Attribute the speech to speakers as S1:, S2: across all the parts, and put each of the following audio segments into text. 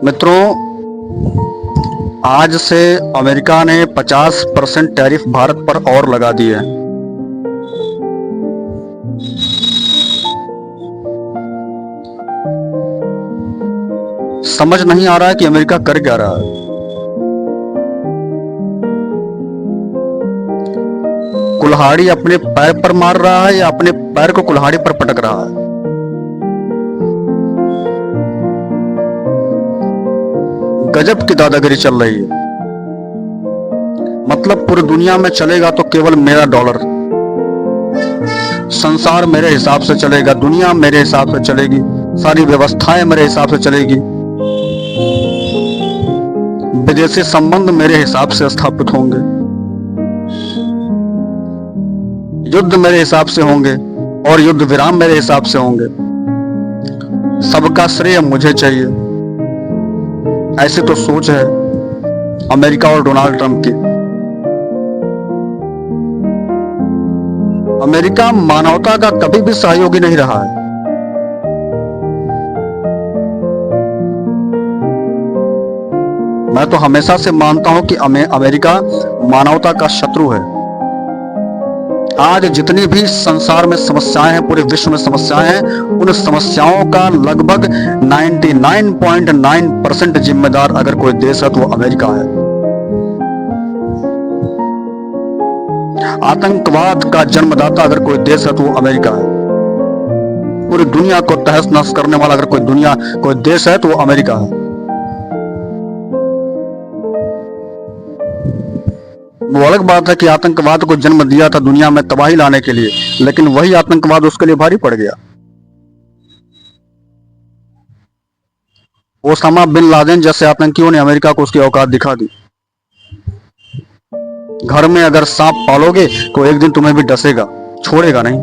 S1: मित्रों, आज से अमेरिका ने 50% टैरिफ भारत पर और लगा दिए हैं। समझ नहीं आ रहा है कि अमेरिका कर क्या रहा है। कुल्हाड़ी अपने पैर पर मार रहा है या अपने पैर को कुल्हाड़ी पर पटक रहा है। गजब की दादागिरी चल रही है। मतलब पूरी दुनिया में चलेगा तो केवल मेरा डॉलर, संसार मेरे हिसाब से चलेगा, दुनिया मेरे हिसाब से चलेगी, सारी व्यवस्थाएं मेरे हिसाब से चलेगी, विदेशी संबंध मेरे हिसाब से स्थापित होंगे, युद्ध मेरे हिसाब से होंगे और युद्ध विराम मेरे हिसाब से होंगे। सबका श्रेय मुझे चाहिए, ऐसी तो सोच है अमेरिका और डोनाल्ड ट्रंप की। अमेरिका मानवता का कभी भी सहयोगी नहीं रहा है। मैं तो हमेशा से मानता हूं कि अमेरिका मानवता का शत्रु है। आज जितनी भी संसार में समस्याएं हैं, पूरे विश्व में समस्याएं हैं, उन समस्याओं का लगभग 99.9% जिम्मेदार अगर कोई देश है तो वो अमेरिका है। आतंकवाद का जन्मदाता अगर कोई देश है तो वो अमेरिका है। पूरी दुनिया को तहस नहस करने वाला अगर कोई देश है तो वो अमेरिका है। वो अलग बात है कि आतंकवाद को जन्म दिया था दुनिया में तबाही लाने के लिए, लेकिन वही आतंकवाद उसके लिए भारी पड़ गया। ओसामा बिन लादेन जैसे आतंकियों ने अमेरिका को उसकी औकात दिखा दी। घर में अगर सांप पालोगे तो एक दिन तुम्हें भी डसेगा, छोड़ेगा नहीं।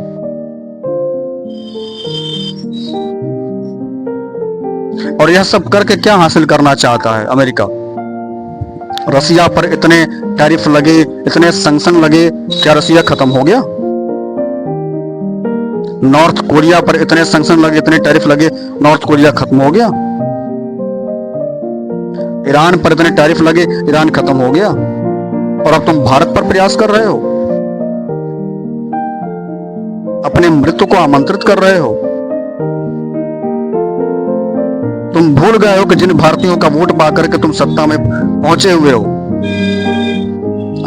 S1: और यह सब करके क्या हासिल करना चाहता है अमेरिका? रसिया पर इतने टैरिफ लगे, इतने सैंक्शन लगे, क्या रसिया खत्म हो गया? नॉर्थ कोरिया पर इतने सैंक्शन लगे, इतने टैरिफ लगे, नॉर्थ कोरिया खत्म हो गया? ईरान पर इतने टैरिफ लगे, ईरान खत्म हो गया? और अब तुम भारत पर प्रयास कर रहे हो, अपने मृत्यु को आमंत्रित कर रहे हो। तुम भूल गए हो कि जिन भारतीयों का वोट पाकर के तुम सत्ता में पहुंचे हुए हो,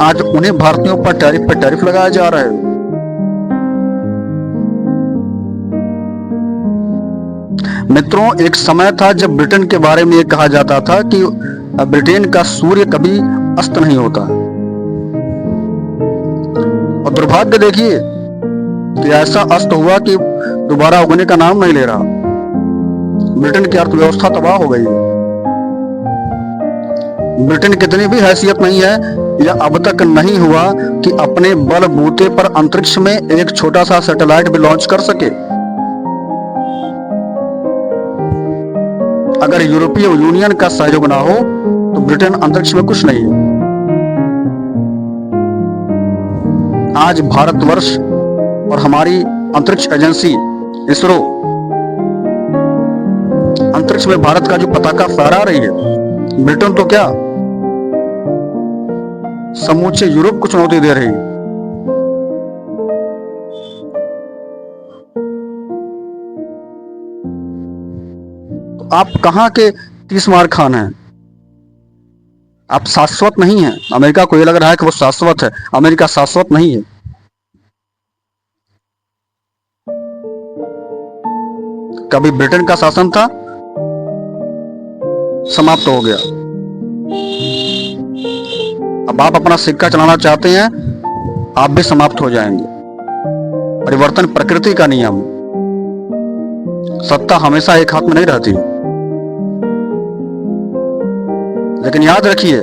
S1: आज उन्हें भारतीयों पर टैरिफ लगाया जा रहा है। मित्रों, एक समय था जब ब्रिटेन के बारे में यह कहा जाता था कि ब्रिटेन का सूर्य कभी अस्त नहीं होता है। और दुर्भाग्य देखिए कि ऐसा अस्त हुआ कि दोबारा उगने का नाम नहीं ले रहा। ब्रिटेन की अर्थव्यवस्था तबाह हो गई है। ब्रिटेन कितनी भी हैसियत नहीं है, यह अब तक नहीं हुआ कि अपने बलबूते पर अंतरिक्ष में एक छोटा सा सैटेलाइट भी लॉन्च कर सके। अगर यूरोपीय यूनियन का सहयोग ना हो तो ब्रिटेन अंतरिक्ष में कुछ नहीं है। आज भारतवर्ष और हमारी अंतरिक्ष एजेंसी इसरो अंतरिक्ष में भारत का जो पताका फहरा रही है, ब्रिटेन तो क्या समूचे यूरोप को चुनौती दे रही है। तो आप कहां के 30 मार खान हैं? आप शाश्वत नहीं हैं। अमेरिका को यह लग रहा है कि वो शाश्वत है, अमेरिका शाश्वत नहीं है। कभी ब्रिटेन का शासन था, समाप्त हो गया। अब आप अपना सिक्का चलाना चाहते हैं, आप भी समाप्त हो जाएंगे। परिवर्तन प्रकृति का नियम। सत्ता हमेशा एक हाथ में नहीं रहती। लेकिन याद रखिए,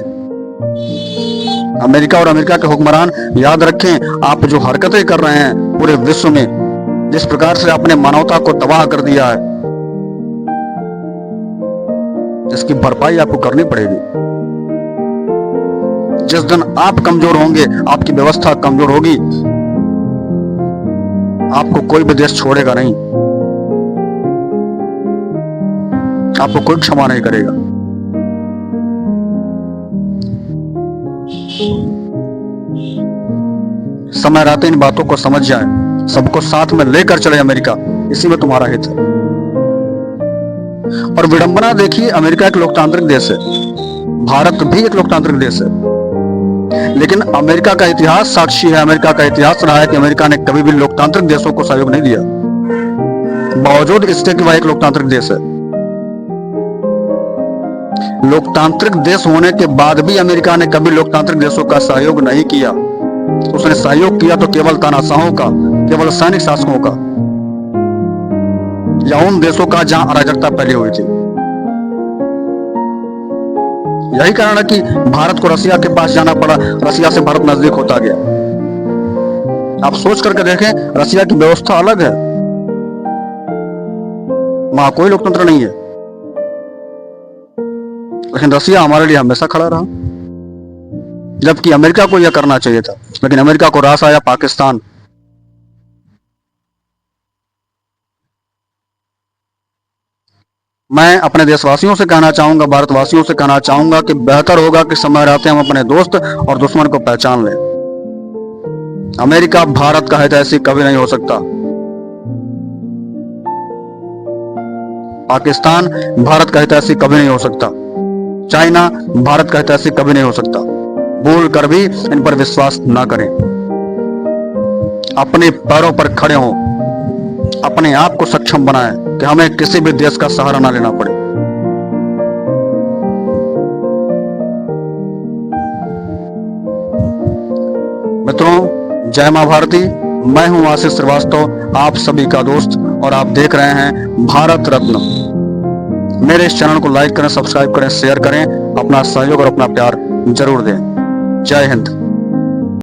S1: अमेरिका और अमेरिका के हुक्मरान याद रखें, आप जो हरकतें कर रहे हैं पूरे विश्व में, जिस प्रकार से आपने मानवता को तबाह कर दिया है, इसकी भरपाई आपको करनी पड़ेगी। जिस दिन आप कमजोर होंगे, आपकी व्यवस्था कमजोर होगी, आपको कोई भी देश छोड़ेगा नहीं। आपको कोई क्षमा नहीं करेगा। समय रहते इन बातों को समझ जाए, सबको साथ में लेकर चले अमेरिका, इसी में तुम्हारा हित है। और विडंबना देखिए, अमेरिका एक लोकतांत्रिक देश है, भारत भी एक लोकतांत्रिक देश है, लेकिन अमेरिका का इतिहास साक्षी है, अमेरिका का इतिहास रहा है कि अमेरिका ने कभी भी लोकतांत्रिक देशों को सहयोग नहीं दिया, बावजूद इसके कि वह एक लोकतांत्रिक देश है। लोकतांत्रिक देश होने के बाद भी अमेरिका ने कभी लोकतांत्रिक देशों का सहयोग नहीं किया। उसने सहयोग किया तो केवल तानाशाहों का, केवल सैनिक शासकों का, या उन देशों का जहां अराजकता पहले हुई थी। यही कारण है कि भारत को रसिया के पास जाना पड़ा, रसिया से भारत नजदीक होता गया। आप सोच करके देखें, रसिया की व्यवस्था अलग है, वहां कोई लोकतंत्र नहीं है, लेकिन रसिया हमारे लिए हमेशा खड़ा रहा। जबकि अमेरिका को यह करना चाहिए था, लेकिन अमेरिका को रास आया पाकिस्तान। मैं अपने देशवासियों से कहना चाहूंगा, भारतवासियों से कहना चाहूंगा कि बेहतर होगा कि समय रहते हम अपने दोस्त और दुश्मन को पहचान लें। अमेरिका भारत का हितैषी कभी नहीं हो सकता, पाकिस्तान भारत का हितैषी कभी नहीं हो सकता, चाइना भारत का हितैषी कभी नहीं हो सकता। भूल कर भी इन पर विश्वास ना करें। अपने पैरों पर खड़े हों, अपने आप को सक्षम बनाएं कि हमें किसी भी देश का सहारा ना लेना पड़े। मित्रों, जय मां भारती। मैं हूं आशीष श्रीवास्तव, आप सभी का दोस्त, और आप देख रहे हैं भारत रत्न। मेरे इस चैनल को लाइक करें, सब्सक्राइब करें, शेयर करें, अपना सहयोग और अपना प्यार जरूर दें। जय हिंद।